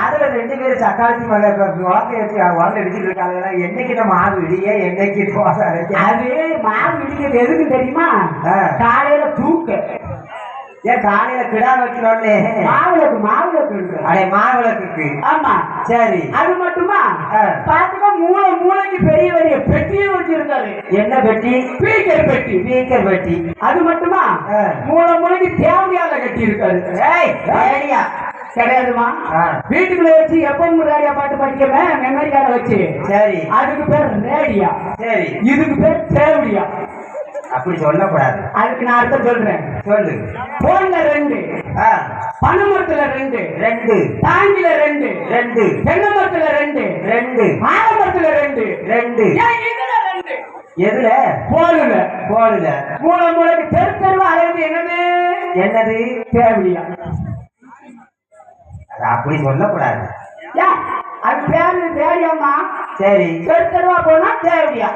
அதுல 2 பேரும் சக்காலத்தி மலை வாக்கை வச்சு வாங்க அடிச்சுட்டு இருக்காங்க. என்னைக்கு நம்ம மாவு இடிய என்னைக்கு அது மாவு இடிக்கிறது எதுக்கு தெரியுமா? காலையில தூக்க ஏன் காலையில கிடா வைக்கணும்னு மாவிளக்கு அடே மாவிளக்கு. ஆமா சரி அது மட்டுமா பாத்துக்க மூளைக்கு பெரிய பெரிய பெட்டியும் வச்சிருக்காரு. என்ன பெட்டி? ஸ்பீக்கர் பெட்டி. அது மட்டுமா மூளைக்கு தேவையால கட்டி இருக்காரு. ரேடியா கிடையாதுமா. வீட்டுக்குள்ள வச்சு எப்பவும் ரேடியா பாட்டு படிக்கவே மெமரி கார்டை வச்சு. சரி அதுக்கு பேர் ரேடியா. சரி இதுக்கு பேர் தேவடியா. அப்படி சொல்லக்கூடாது. அதுக்கு நான் அர்த்தம் சொல்றேன். சொல்லு. போன்ல 2, பனைமரத்துல 2, தாங்கில 2, தென்னமரத்துல 2, ஆலமரத்துல 2. எதுல? போலுல மூளைக்கு தெருவா அலைவது என்னது? தேவையா? அப்படி சொல்லக்கூடாது. அது பேரு தேவையாமா. சரி தெருவா போனா தேவையா.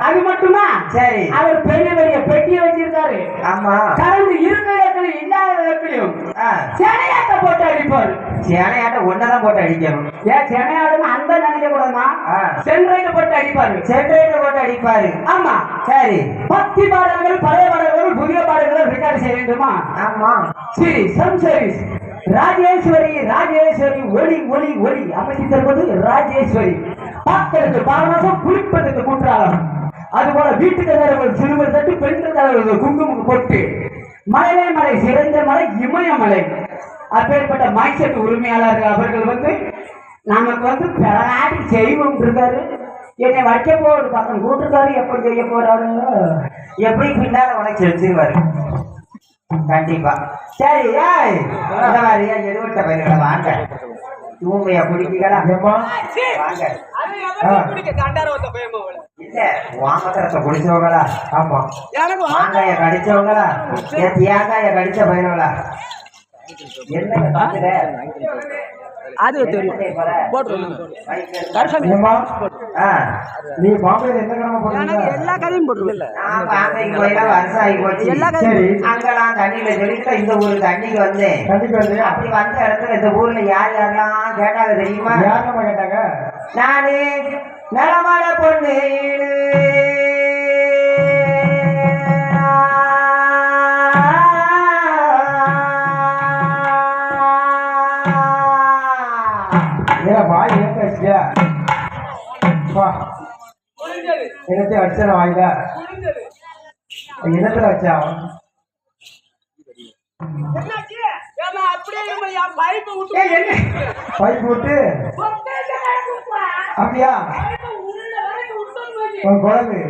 அது மட்டுமா? சரி அவர் பெரிய பெரிய பெட்டியை வச்சிருக்காரு. ஆமா கரண்ட் இருக்கிற இடத்துல இல்லாத இடத்துலயும் செனையாட்ட போட்டு அடிப்பாரு. செனையாட்ட ஒன்னதான் போட்டு அடிக்கணும். ஏன் செனையாடுன்னு அந்த நினைக்க கூடாதுமா. சென்ட்ரைட்ட போட்டு அடிப்பாரு. ஆமா சரி பக்தி பாடல்கள் பழைய பாடல்கள் புதிய பாடல்கள் ரெக்கார்டு செய்ய வேண்டுமா? ஆமா சரி சரி ராஜேஸ்வரி ஒளி ஒளி ஒளி அமைச்சு தருவது ராஜேஸ்வரி. பாக்களுக்கு பாரமாசம் குளிப்பதற்கு குற்றாலம். அதுபோல வீட்டுக்கு சிறுவர் தட்டு பெண்கள் குங்குமம் பொட்டு. மலை சிறந்த மலை இமயமலை. அப்பேற்பட்ட மைசெட் உரிமையாளர்கள் அவர்கள் நமக்கு பெறாடி செய்வோம் இருக்காரு. என்னை வைக்க போவது பக்கம் கூட்டுக்காரு. எப்படி செய்ய போறாரு? எப்படி பின்னால உனக்கு செஞ்சிருவாரு கண்டிப்பா. சரி எழுவட்ட பயிர்களை வாங்க. தூமையா குடிக்கீங்களா? வாங்க. இல்ல வாமத்திரத்தை குடிச்சவங்களா? ஆமா மாங்காய கடிச்சவங்களா? தேங்காய கடிச்ச பயிர்களா? என்ன பாக்குற? அது தெரியும். நீ பாம்பேல எந்த கிழமை போடுறீங்க? எல்லா கதையும் போட்டுருக்கல. நான் பாம்பேக்கு போய் வருஷம் ஆகி போச்சு. அங்கெல்லாம் தண்ணியில சொல்லிட்டு இந்த ஊருக்கு தண்ணிக்கு வந்தேன். அப்படி வந்த இடத்துல இந்த ஊர்ல யாரெல்லாம் கேட்டாங்க தெரியுமா? யாரெல்லாம் கேட்டாங்க? நானு நலமலை பொண்ணு வச்சா வாயில என்னத்துல வச்சா பைப் விட்டு அப்படியா? குழந்தை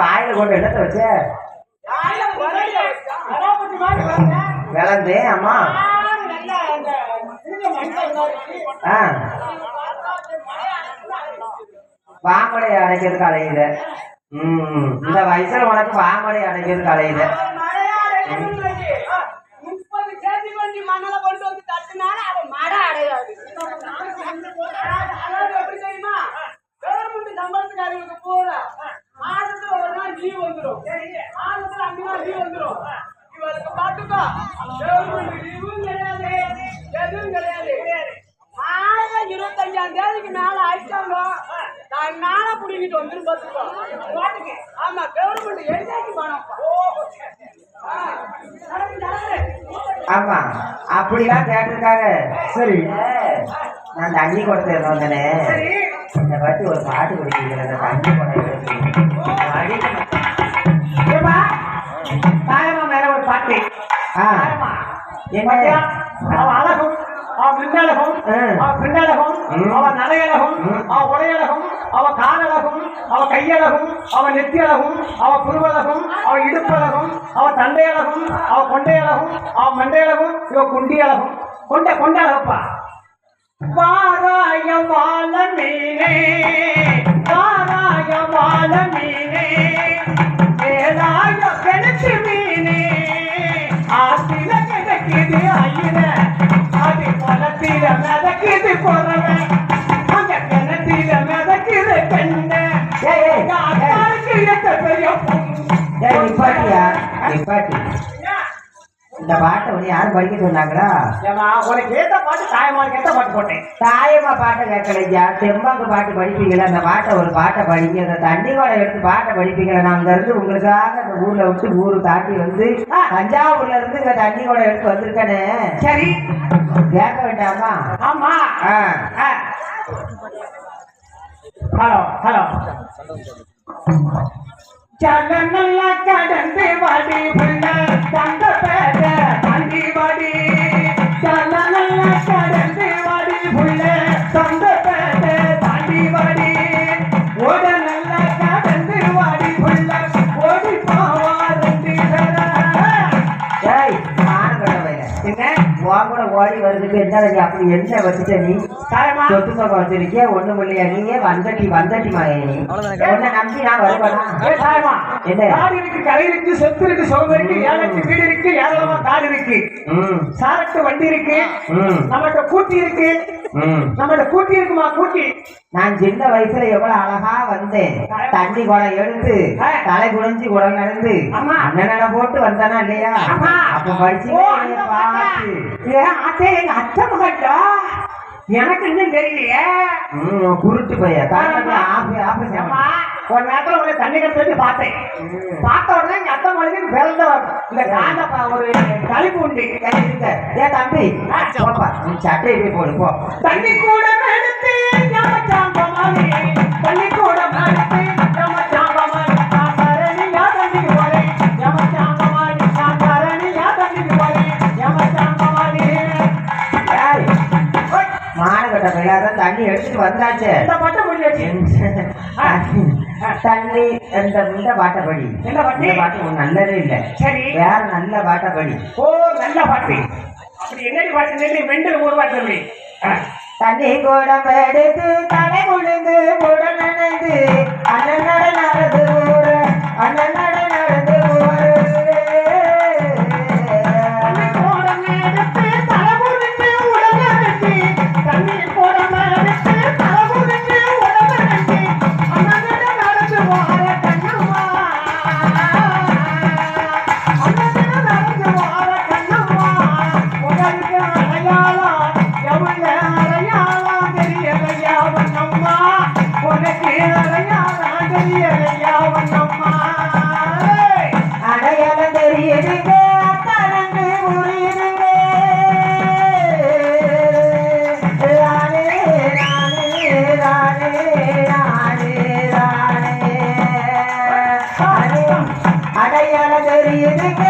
வாயில கொண்டு என்னத்தை வச்ச? விளந்து அம்மா வாமடை அடைக்கிறதுக்கு அலையுத. இந்த வயசுல உனக்கு வாமடை அடைக்கிறதுக்கு அலையுத. ஆமா அப்படிலாம் கேட்டிருக்காங்க. சரி நான் தண்ணி கொடுத்து வந்தேனே இந்த பத்தி ஒரு பாட்டு குடிக்கிறேன். அந்த தண்ணி கொண்டா மேல ஒரு பாட்டு. அவன் அழகும் அவன் மின்னழகும் அவன் பின்னழகும் அவன் நடையழகும் அவன் உடையழகும் அவன் காலழகும் அவன் கையழகும் அவன் நெத்தியழகும் அவன் புருவழகும் அவன் இடுப்பழகும் அவன் தண்டையழகும் அவன் கொண்டையழகும் அவன் மண்டையழகும் இவன் குண்டியழகும் கொண்டழகப்பா. வாராயமால மீனே வாராயமால மீனே ஏதாய பெணத்து மீனே ஆத்தில கிடக்குது ஐயில அது குளத்தில மிதக்குது போறவன் அந்த கிணத்தில மிதக்குது பெண்ண பெரிய நிப்பாட்டு. இந்த பாட்டை வந்து யாரும் படிக்க சொன்னாங்களா? ஏமா உனக்கு ஏத்த பாட்டு தாயம்மாளுக்கு ஏத்த பாட்டு போட்டேன். தாயம்மா பாட்டை கேட்கலையா? செம்பாக்கு பாட்டு படிப்பீங்களா? அந்த பாட்டை ஒரு பாட்டை படிங்க. அந்த தண்ணி கூட எடுத்து பாட்டை படிப்பீங்களா? நான் அங்க இருந்து உங்களுக்காக அந்த ஊர்ல விட்டு ஊரு தாண்டி வந்து தஞ்சாவூர்ல இருந்து இங்க தண்ணி கூட எடுத்து வந்திருக்கேனே. சரி கேட்க வேண்டாமா? ஆமா. ஆ. Hello hello. சல நல்லா கடந்து வாடி புள்ள தந்த பேர தாண்டி வாடி. சல நல்லா கடந்து வாடி புள்ள தந்த பேர தாண்டி வாடி. ஓட நல்லா கடந்து வாடி புள்ள ஓடி பாவா ரெண்டு பேர. ஏய் மானங்கடவைல என்ன உன் கூட ஓடி வருதுக்கு என்ன அப்படி என்ன வச்சுட்ட நீ? தாயம்மா சொத்து சொகம் வச்சிருக்கிய ஒண்ணும் இல்லையா? நீயே வந்தட்டி மகனே நீ. உன்னை நம்பி நான் வருவேனா? தாயம்மா என்ன? காடு இருக்கு, கலை இருக்கு, சொத்து இருக்கு, சுகம் இருக்கு, ஏழைக்கு வீடு இருக்கு, ஏராளமா காடு இருக்கு, சாரட்டு வண்டி இருக்கு, நம்மகிட்ட கூட்டி இருக்கு, நம்மகிட்ட கூட்டி இருக்குமா கூட்டி. நான் சின்ன வயசுல எவ்வளவு அழகா வந்தேன். தண்ணி குடம் எடுத்து தலை குடிஞ்சு குடம் நடந்து அண்ணனை போட்டு வந்தானா இல்லையா? அப்ப படிச்சு அத்தை எங்க அத்தை மகட்டா எனக்கு இன்னும் தெரியலையே. குருட்டு பைய ஒரு நேரத்துல உங்களை தண்ணி கட்டு பார்த்தேன். பார்த்த உடனே எங்க அத்தை மகளுக்கு பிறந்த இந்த காண்ட ஒரு கழிப்பு உண்டு. ஏன் தம்பி சட்டை போய் போடு போ. தண்ணி கூட எடுத்து சாம்பமாரி தண்ணி கூட எடுத்து நம்ம சாம்பமாரி சாந்தரணியா தண்ணிக்கு போறே. நம்ம சாம்பமாரி சாந்தரணியா தண்ணிக்கு போறே. நம்ம சாம்பமாரி மானகட்ட பையாதான் தண்ணி எடுத்துட்டு வந்தாச்சு. இந்த பட்ட முடியாச்சு. தண்ணி இந்த பாட்டை படி. என்ன பாட்டு? பாட்டு நல்லதே இல்லை. சரி வேற நல்ல பாட்டை படி. ஓ நல்ல பாட்டு. அப்படி என்னடி பாட்டு? மெண்டல் ஒரு பாட்டு சொல்லி. தண்ணி கூடம் எடுத்து தலை குளிந்து உடல் நனைந்து அண்ணன் நடந்து ஊரு அண்ணன் நடந்து ஊரு. அடையாளம் தெரியுதுங்க தரங்கு புரியுதுங்க. ராணே ராணே ராணே ராணே ராணே அடையாளம் தெரியுதுங்க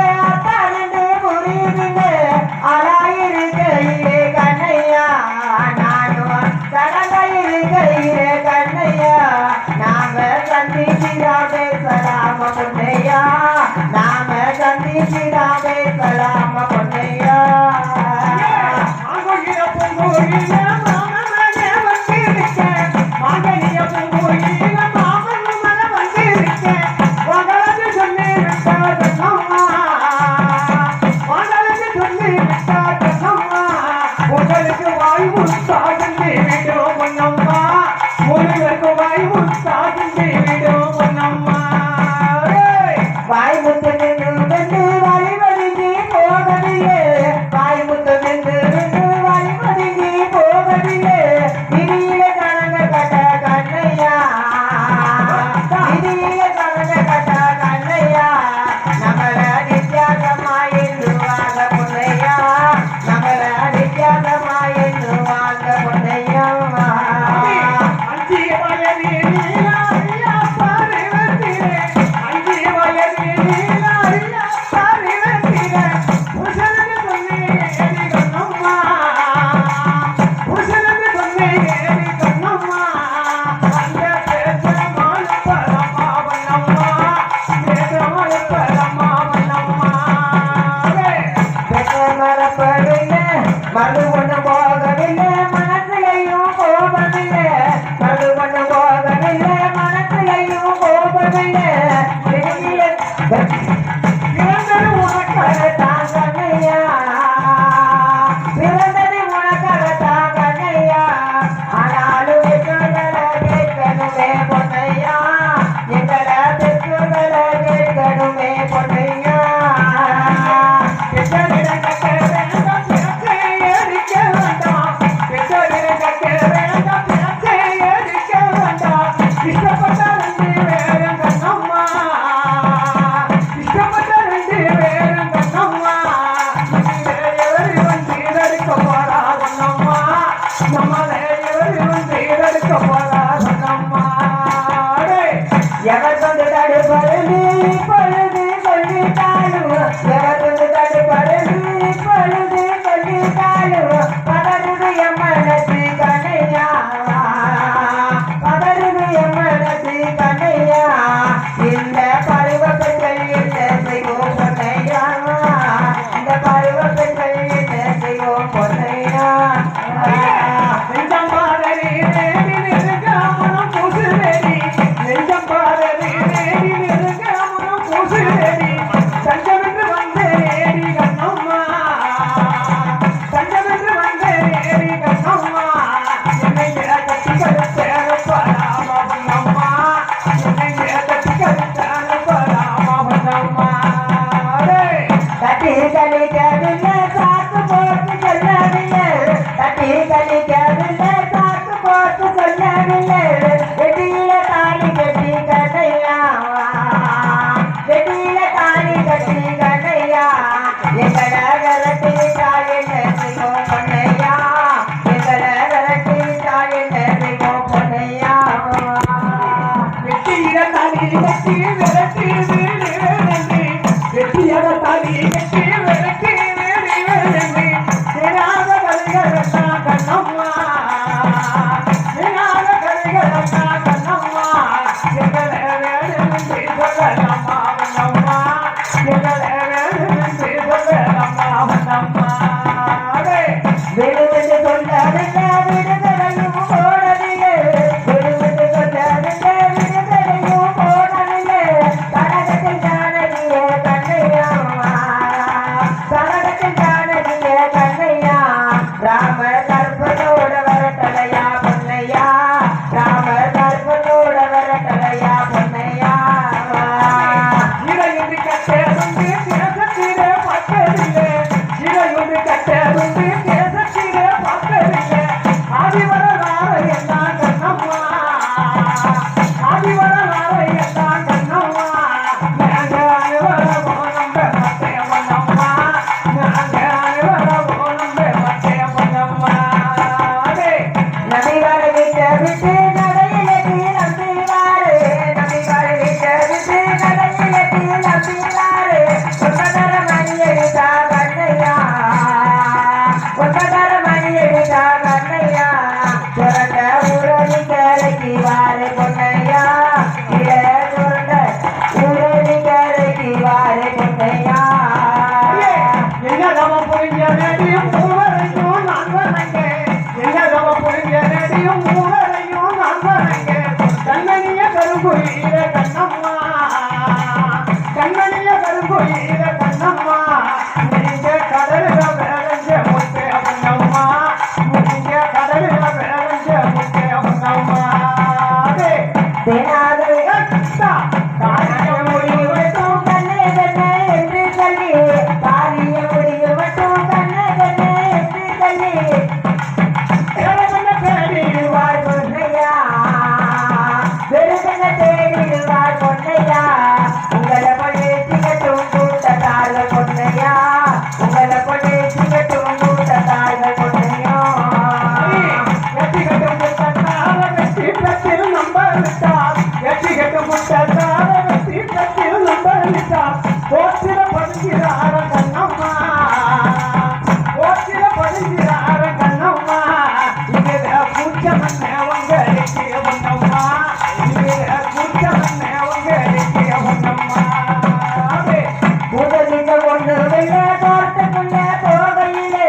தரங்கு புரியுதுங்க. அழாயிருக்கையிலே கண்ணையா நானும் கடங்கையிருக்கையிலே கண்ணையா நாம சந்திச்சிடாமே சலாம பொன்னையா. நாம சந்திச்சிடாமே சலாம பொன்னையா. உங்களுக்கு வாய் முத்தாகி விடும் பொன்னம்மா. உங்களுக்கு வாய் முத்தாகி விடும் பொன்னம்மா. வாய் முத்து நின்று வழி வலிங்கி போகவில்லை. வாய் முத்து நின்று வழி வலிங்கி போகவில்லை. விதியில கணங்க கட்ட கண்ணையா. விதியில கணங்க கட்ட கண்ணையா. நம்மள நித்யாசமா எண்ணுவாங்க பொன்னையா. நம்மள நித்யாசமா எண்ணுவாங்க பொன்னையா. அஞ்சி வயது நீலாரியா பாரிவத்திலே. அஞ்சி வயது நீலாரியா பாரிவத்திலே. புருஷனுக்கு சொன்னே ஏறி கண்ணம்மா. புருஷனுக்கு சொன்னே ஏறி கண்ணம்மா. அந்த பேசமான பரமா வண்ணம்மா. பேசமான பரமா வண்ணம்மா. மரப்பவில்லை மறு ஒண்ணு போகவில்லை மனசிலையும் கோபமில்லை. மறு ஒண்ணு போகவில்லை மனசிலையும் கோபமில்லை. பிறந்தது உனக்காக தாங்கனையா. பிறந்தது உனக்காக தாங்கனையா. ஆனாலும் எங்களை கேட்கணுமே பொன்னையா. எங்களை பெற்றுகளை கேட்கணுமே பொன்னையா. எங்களை வேணுமென்று சொல்லலம்மா வந்தம்மா விடுவிட்டு சொல்லவில்லை விடுதலையும் போடவில்லை விடுவிட்டு சொல்லவில்லை விடுதலையும் போடவில்லை கனகத்தில் ஜானகியே கண்ணையா கனகத்தில் ஜானகியே கண்ணையா ராம கற்பனோட வரட்டலையா பொன்னையா ராம கற்பனோட வரட்டலையா பொன்னையா இடையுண்டு கட்டேருந்து தேசத்திலே பட்டதில்லை இடையுண்டு கட்டேருந்து தேசத்திலே பட்டதில்லை ஆதிவரலார எல்லாம் கண்ணம்மா ஆதிவரலார எல்லாம் கண்ணம்மா நாங்க அனைவர போனம்ப மட்டைய பண்ணம்மா நாங்க அனைவர போனம்ப மட்டைய பண்ணம்மா நபிவார விட்டு விட்டு நடையிலட்டி நம்பிவாரு நபிவார விட்டு விட்டு நடையிலட்டி நம்பிவாரு ஒன்பதர மணி எடுத்தா கண்ணையா ஒன்பதர மணி எடுத்தா கண்ணையா சுரண்ட ஊரணி கரைக்கு வாரு பொன்னையா இட சுரண்ட ஊரணி கரைக்கு வாரு பொன்னையா என்ன நம்ம புரிஞ்ச நேடியும் மூவரையும் நான் வணங்க என்ன நம்ம புரிஞ்ச நேடியும் மூவரையும் நான் வணங்க கண்ணனிய கருங்குயில கண்ணம்மா கண்ணனிய கருங்குயில கண்ணம்மா நீங்க கடலில வேலைஞ்ச முட்டை பண்ணம்மா நீங்க கடலில வேலைஞ்ச முட்டை பண்ணம்மா தேனாதே காரிய முடிவு கண்ணே கண்ணே என்று சொல்லி காரிய முடிவு மட்டும் கண்ணே கண்ணே என்று சொல்லி தேடிடுவார் பொன்னையா வெறுதன தேடிடுவார் பொன்னையா உங்களை கொண்டு சிகட்டும் கூட்டத்தார்கள் பொன்னையா உங்களை கொண்டு சிகட்டும் கூட்டத்தார்கள் பொன்னையா வெற்றிகட்டும் முட்டத்தார வெற்றி பெற்றில் நம்பர் விட்டார் வெற்றிகட்டும் முட்டத்தார வெற்றி பெற்றில் நம்பர் விட்டார் போற்றில படுகிறார கண்ணம்மா போற்றில படுகிறார கண்ணம்மா இதில் பூச்சமன்ன உங்களுக்கு ஒன்னம்மா இதில் பூச்சமன்ன உங்களுக்கு ஒன்னம்மா முதலிட்ட ஒன்று வெள்ளை தோட்டக்குள்ள போகையிலே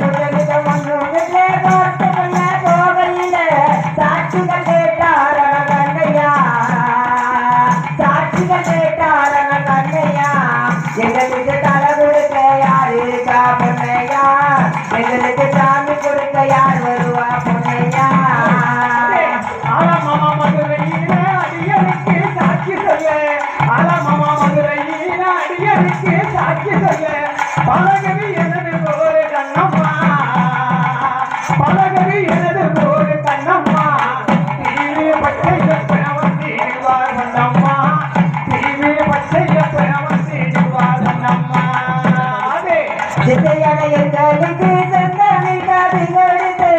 முதலிட்ட ஒன்று வெள்ளை தோட்டக்குள்ள போகையிலே சாட்சிகள் கேட்டாரண கண்ணையா சாட்சிகள் கேட்டாரண கண்ணையா எங்களுக்கு தலை கொடுக்க யார் இருக்கா பொன்னையா எங்களுக்கு சாமி கொடுக்க யார் வருவா பொன்னையா ஆலமாமா மதுரையில அடியனுக்கு சாட்சி சொல்ல ஆலமாமா மதுரையில அடியனுக்கு சாட்சி சொல்ல பலகவி எனது ஒரு கண்ணம்மா பலகவி எனது ஒரு கண்ணம்மா தீவி பச்சைய பிரமன் தீடுவார் கண்ணம்மா தீவி பச்சைய பிரமன் தீடுவார் கண்ணம்மா சித்தையான எங்களுக்கு சந்தமிழ் காதி கொடுத்து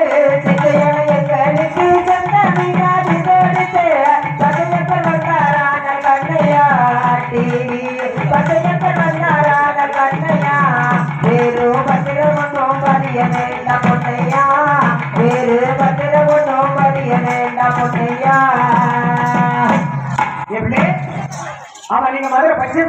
சித்தையான எங்களுக்கு சந்தமிழ் காதி கொடுத்து பசையப்பர் வந்தாரான கண்ணையா டிவி பசையப்பர் வந்தாரான கண்ணையா வேறு பத்திரம் ஒன்றும் பதிய வேண்டாம் பொன்னையா வேறு பத்திரம் ஒன்றும் பதிய வேண்டாம் பொன்னையா எப்படி ஆமா நீங்க மதுரை பச்சை